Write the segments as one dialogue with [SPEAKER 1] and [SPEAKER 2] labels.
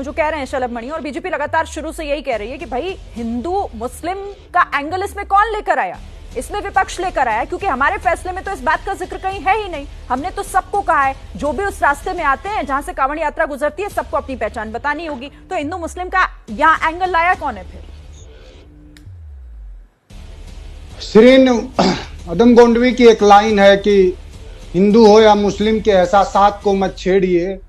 [SPEAKER 1] वो जो कह रहे हैं शलभ मणि, और बीजेपी लगातार शुरू से यही कह रही है कि भाई हिंदू मुस्लिम का एंगल इसमें कौन लेकर आया, इसमें विपक्ष लेकर आया, क्योंकि हमारे फैसले में तो इस बात का जिक्र कहीं है ही नहीं। हमने तो सबको कहा है जो भी उस रास्ते में आते हैं जहां से कांवड़ यात्रा गुजरती है सबको अपनी पहचान बतानी होगी। तो हिंदू मुस्लिम का यहाँ एंगल लाया कौन है फिर?
[SPEAKER 2] श्रीन अदम गोंडवी की एक लाइन है कि हिंदू हो या मुस्लिम के एहसासात को मत छेड़िए,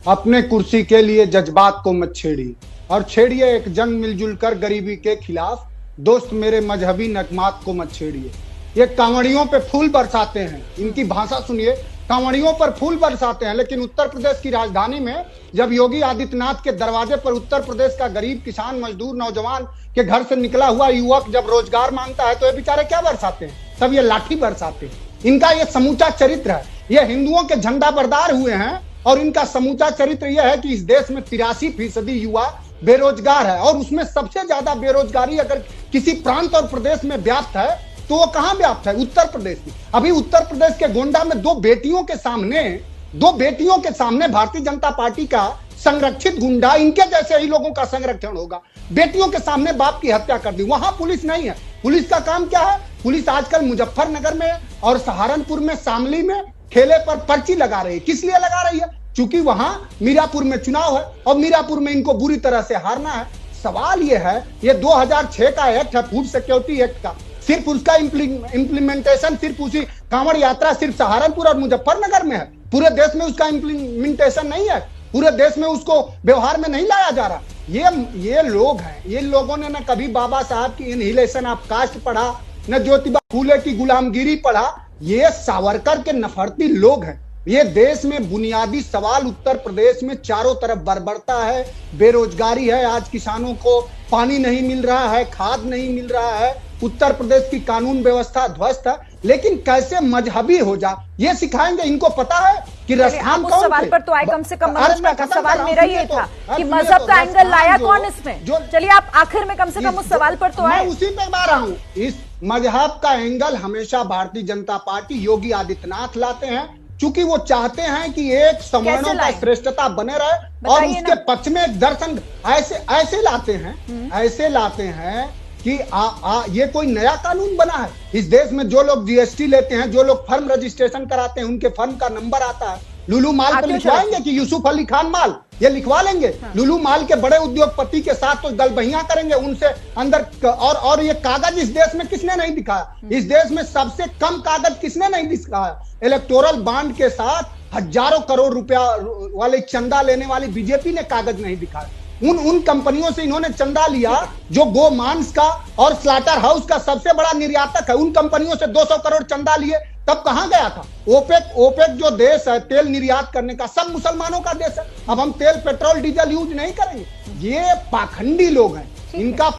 [SPEAKER 2] अपने कुर्सी के लिए जज्बात को मत छेड़िए, और छेड़िए एक जंग मिलजुल कर गरीबी के खिलाफ, दोस्त मेरे मजहबी नगमात को मत छेड़िए। ये कांवड़ियों पे फूल बरसाते हैं, इनकी भाषा सुनिए, कांवड़ियों पर फूल बरसाते हैं। लेकिन उत्तर प्रदेश की राजधानी में जब योगी आदित्यनाथ के दरवाजे पर उत्तर प्रदेश का गरीब किसान मजदूर नौजवान के घर से निकला हुआ युवक जब रोजगार मांगता है तो ये बेचारे क्या बरसाते हैं? तब ये लाठी बरसाते हैं। इनका ये समूचा चरित्र है। ये हिंदुओं के झंडा बरदार हुए हैं और इनका समूचा चरित्र यह है कि इस देश में 83% युवा बेरोजगार है, और उसमें सबसे ज्यादा बेरोजगारी अगर किसी प्रांत और प्रदेश में व्याप्त है तो वो कहां व्याप्त है? उत्तर प्रदेश में। अभी उत्तर प्रदेश के गोंडा में दो बेटियों के सामने भारतीय जनता पार्टी का संरक्षित गुंडा, इनके जैसे ही लोगों का संरक्षण होगा, बेटियों के सामने बाप की हत्या कर दी। वहां पुलिस नहीं है। पुलिस का काम क्या है? पुलिस आजकल मुजफ्फरनगर में और सहारनपुर में, शामली में ठेले पर पर्ची लगा रही है। किस लिए लगा रही है? क्योंकि वहां मीरापुर में चुनाव है और मीरापुर में इनको बुरी तरह से हारना है। सवाल यह है, ये 2006 का एक्ट है, फूड सिक्योरिटी एक्ट का, सिर्फ उसका इम्प्लीमेंटेशन सिर्फ उसी कांवड़ यात्रा सिर्फ सहारनपुर और मुजफ्फरनगर में है। पूरे देश में उसका इम्प्लीमेंटेशन नहीं है, पूरे देश में उसको व्यवहार में नहीं लाया जा रहा। ये लोग हैं, ये लोगों ने न कभी बाबा साहब की इनहिलेशन ऑफ कास्ट पढ़ा, न ज्योतिबा फूले की गुलामगिरी पढ़ा। ये सावरकर के नफरती लोग हैं। ये देश में बुनियादी सवाल उत्तर प्रदेश में चारों तरफ बरबरता है, बेरोजगारी है, आज किसानों को पानी नहीं मिल रहा है, खाद नहीं मिल रहा है, उत्तर प्रदेश की कानून व्यवस्था ध्वस्त है। लेकिन कैसे मजहबी हो जा, ये सिखाएंगे। इनको पता है कि रस्तान कौन
[SPEAKER 1] सवाल पर तो आए कम से कम का सवाल मेरा ये था कि मजहब का एंगल लाया कौन इसमें? चलिए आप आखिर में कम से कम उस सवाल पर तो आए।
[SPEAKER 2] मैं उसी पे आ रहा हूँ। इस मजहब का एंगल हमेशा भारतीय जनता पार्टी योगी आदित्यनाथ लाते हैं, क्योंकि वो चाहते हैं कि एक सवर्णों का श्रेष्ठता बने रहे और उसके पक्ष में एक दर्शन ऐसे लाते हैं कि ये कोई नया कानून बना है। इस देश में जो लोग जीएसटी लेते हैं, जो लोग फर्म रजिस्ट्रेशन कराते हैं, उनके फर्म का नंबर आता है। लुलू माल पे लिखवाएंगे कि यूसुफ अली खान माल, ये लिखवा लेंगे। लुलू माल के बड़े उद्योगपति के साथ तो दलबहियां करेंगे उनसे अंदर। और ये कागज इस देश में किसने नहीं दिखाया? इस देश में सबसे कम कागज किसने नहीं दिखाया? इलेक्टोरल बॉन्ड के साथ हजारों करोड़ रुपया वाले चंदा लेने वाली बीजेपी ने कागज नहीं दिखाया। उन कंपनियों से इन्होंने चंदा लिया जो गो मांस का और स्लाटर हाउस का सबसे बड़ा निर्यातक है। उन कंपनियों से 200 करोड़ चंदा लिए, तब कहां गया था? ओपेक जो देश है तेल निर्यात करने का, सब मुसलमानों का देश है। अब हम तेल पेट्रोल डीजल यूज नहीं करेंगे। ये पाखंडी लोग हैं, इनका